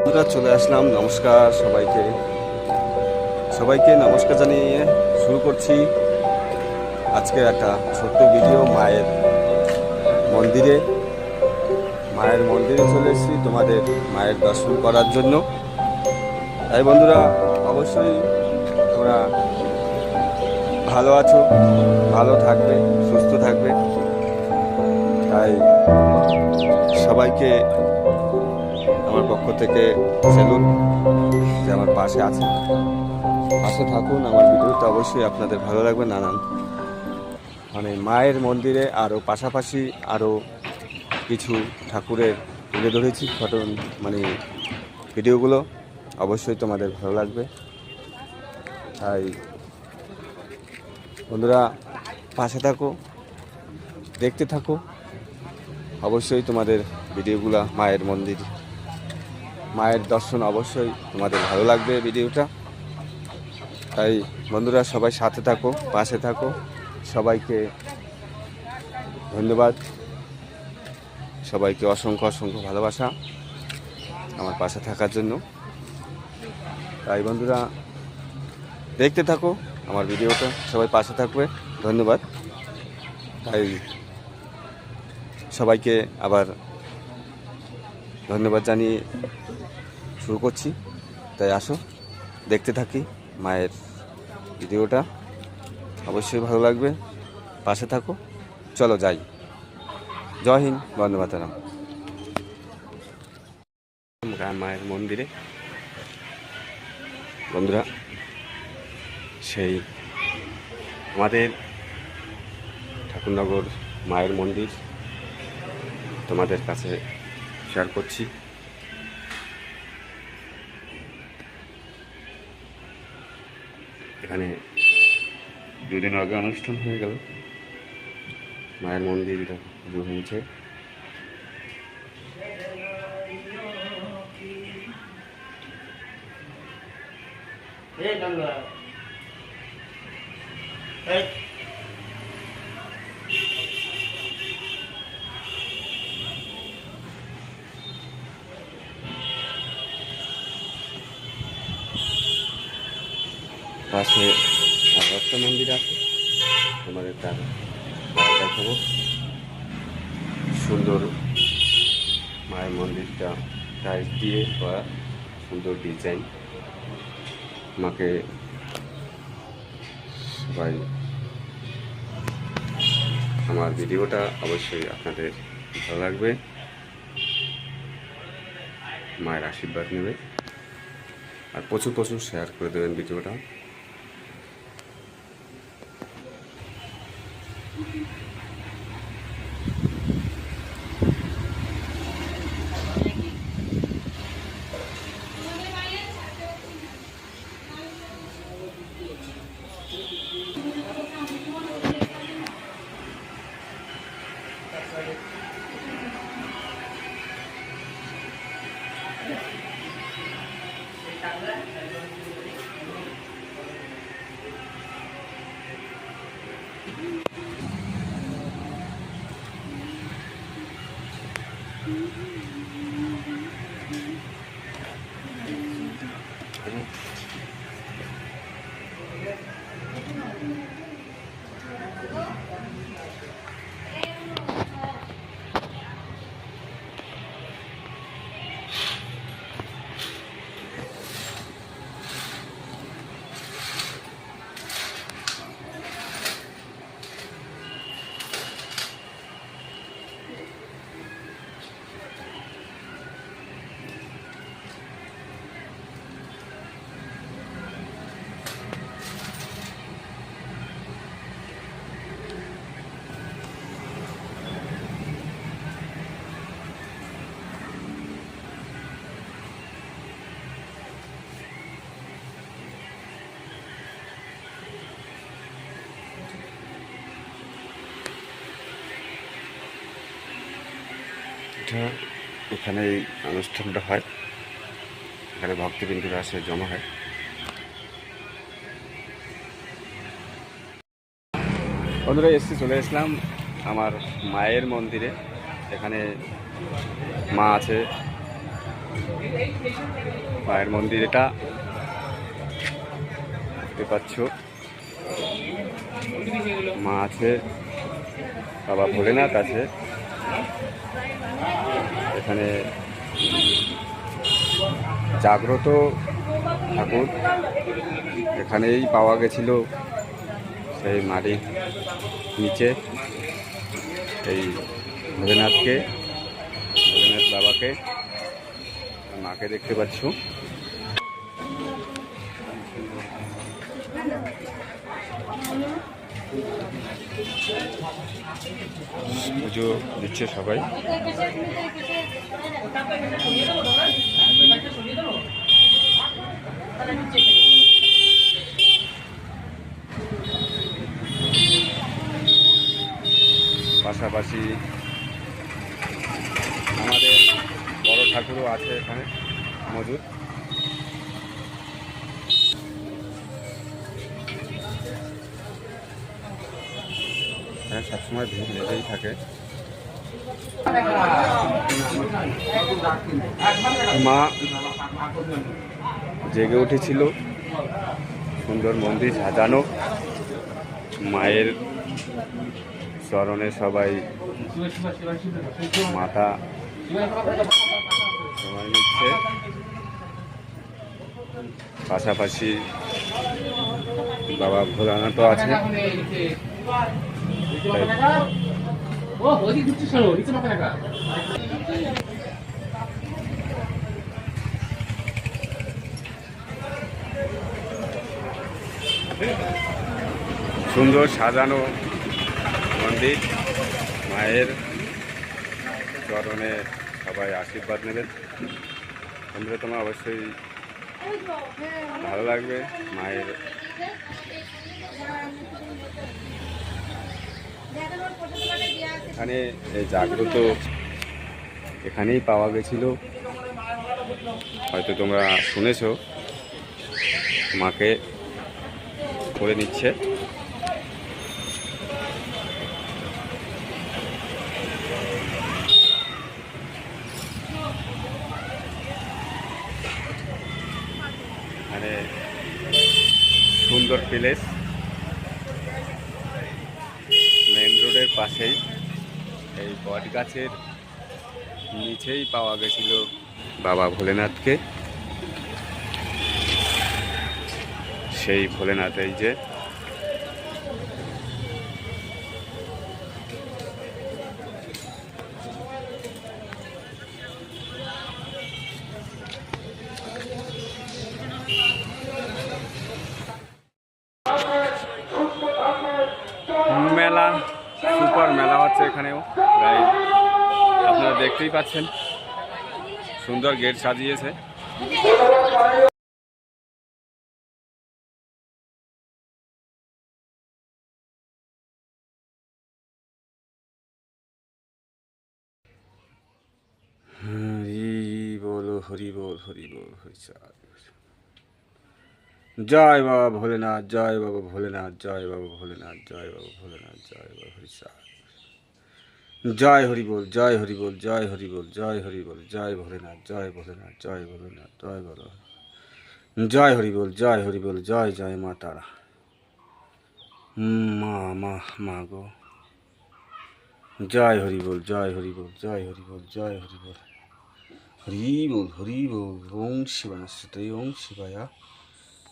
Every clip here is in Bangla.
আমরা চলে আসলাম। নমস্কার সবাইকে, নমস্কার জানিয়ে শুরু করছি আজকে একটা ছোট্ট ভিডিও। মায়ের মন্দিরে চলে এসেছি তোমাদের মায়ের দর্শন করার জন্য। তাই বন্ধুরা, অবশ্যই তোমরা ভালো আছো, ভালো থাকবে, সুস্থ থাকবে। তাই সবাইকে আমার পক্ষ থেকে সেলুট, যে আমার পাশে থাকুন। আমার ভিডিওটা অবশ্যই আপনাদের ভালো লাগবে। নানান মায়ের মন্দিরে আরও পাশাপাশি আরও কিছু ঠাকুরের তুলে ধরেছি ফটো, ভিডিওগুলো অবশ্যই তোমাদের ভালো লাগবে। তাই বন্ধুরা পাশে থাকো, দেখতে থাকো। অবশ্যই তোমাদের ভিডিওগুলো, মায়ের দর্শন অবশ্যই তোমাদের ভালো লাগবে ভিডিওটা। তাই বন্ধুরা সবাই সাথে থাকো, পাশে থাকো। সবাইকে ধন্যবাদ, সবাইকে অসংখ্য ভালোবাসা আমার পাশে থাকার জন্য। তাই বন্ধুরা দেখতে থাকো আমার ভিডিওটা, সবাই পাশে থাকবে। ধন্যবাদ। তাই সবাইকে আবার ধন্যবাদ জানিয়ে শুরু করছি। তাই আসো, দেখতে থাকি মায়ের ভিডিওটা, অবশ্যই ভালো লাগবে। পাশে থাকো, চলো যাই। জয় হিন্দ, বন্দে মাতরম। মায়ের মন্দিরে বন্ধুরা, সেই আমাদের ঠাকুরনগর মায়ের মন্দির তোমাদের কাছে শেয়ার করছি। এখানে দুদিন আগে অনুষ্ঠান হয়ে গেল, মায়ের মন্দিরটা পুজো হয়েছে। পাশে আর একটা মন্দির আছে, তোমাদের তার দেখাবো। সুন্দর মায়ের মন্দিরটা টাইলস দিয়ে করা, সুন্দর ডিজাইন। মাকে সবাই, আমার ভিডিওটা অবশ্যই আপনাদের ভালো লাগবে, মায়ের আশীর্বাদ নেবে আর প্রচুর শেয়ার করে দেবেন ভিডিওটা। এখানে এই অনুষ্ঠানটা হয়, এখানে ভক্তবৃন্দরা আসে, জমা হয়। বন্ধুরা চলে আসলাম আমার মায়ের মন্দিরে। এখানে মা আছে, মায়ের মন্দির এটা দেখতে পাচ্ছ, মা আছে, বাবা ভোলেনাথ আছে। এখানে জাগ্রত ঠাকুর এখানেই পাওয়া গেছিল, সেই মাটির নিচে এই ভোলেনাথকে, ভোলেনাথ বাবাকে, মাকে দেখতে পাচ্ছ। পুজো দিচ্ছে সবাই। পাশাপাশি আমাদের বড় ঠাকুরও আছে এখানে মজুদ। এখানে সবসময় ভিড় লেগেই থাকে। মা জেগে উঠেছিল, সুন্দর মন্দির সাজানো, মায়ের চরণে সবাই মাথা সময় নিচ্ছে। পাশাপাশি বাবা ভোলানাথও আছে। সুন্দর সাজানো মন্দির, মায়ের চরণে সবাই আশীর্বাদ নেবেন। বন্ধুরা, তোমার অবশ্যই ভালো লাগবে। মায়ের এখানে জাগ্রত এখানেই পাওয়া গেছিল, হয়তো তোমরা শুনেছো। মাকে করে নিচ্ছে। এখানে সুন্দর প্লেস, মেন রোডের পাশেই, এই বট গাছের নিচেই পাওয়া গেছিল বাবা ভোলেনাথকে। সেই ভোলেনাথ এই যে মেলা, সুপার মেলা হচ্ছে এখানেও। তাই আপনারা দেখতেই পাচ্ছেন, সুন্দর গেট সাজিয়েছে। হরি বল, হরি বল, হরি বল, হরি চাঁদ। জয় বাবা ভোলেনাথ, জয় বাবা ভোলেনাথ, জয় বাবা ভোলেনাথ, জয় বাবা ভোলেনাথ, জয় বাবা হরি চাঁদ। জয় হরি বল, জয় হরি বল, জয় হরি বল, জয় হরি বল, জয় ভোলেনাথ, জয় ভোলেনাথ, জয় ভোলেনাথ, জয় বল, জয় হরি বল, জয় হরি বল, জয় জয় মা তারা। মা মা মা গো, জয় হরি বল, জয় হরি বল, জয় হরি বল, জয় হরি বল, হরি বল, হরি বল। ওম শিবায় সতী, ওম শিবায়া।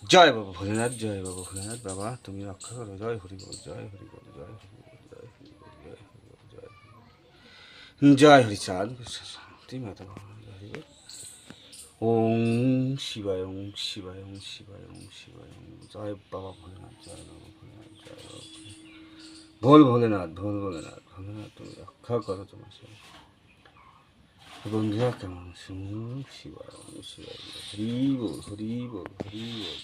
জয় বাবা ভোলেনাথ, জয় বাবা ভোলেনাথ। বাবা তুমি রক্ষা করো। জয় হরি বল, জয় হরি বল, জয় হরি বল, জয় হরি বল, জয় হরি বল, জয় হরি বল, জয় হরি চাঁদ শান্তি মাতা বাবা। জয় হরি বল। ওম শিবায়, ওম শিবায়, ওম শিবায়, ওম শিবায়, ওম। জয় বাবা ভোলেনাথ, জয় বাবা ভোলেনাথ, জয় বাবা ভোল ভোলেনাথ, ভোল ভোলেনাথ। ভোলেনাথ তুমি রক্ষা করো তোমার সঙ্গে। বন্ধুরা কেমন? ওম শিবায়, ওম শিবায়। হরি বল, হরি বল, হরি বল।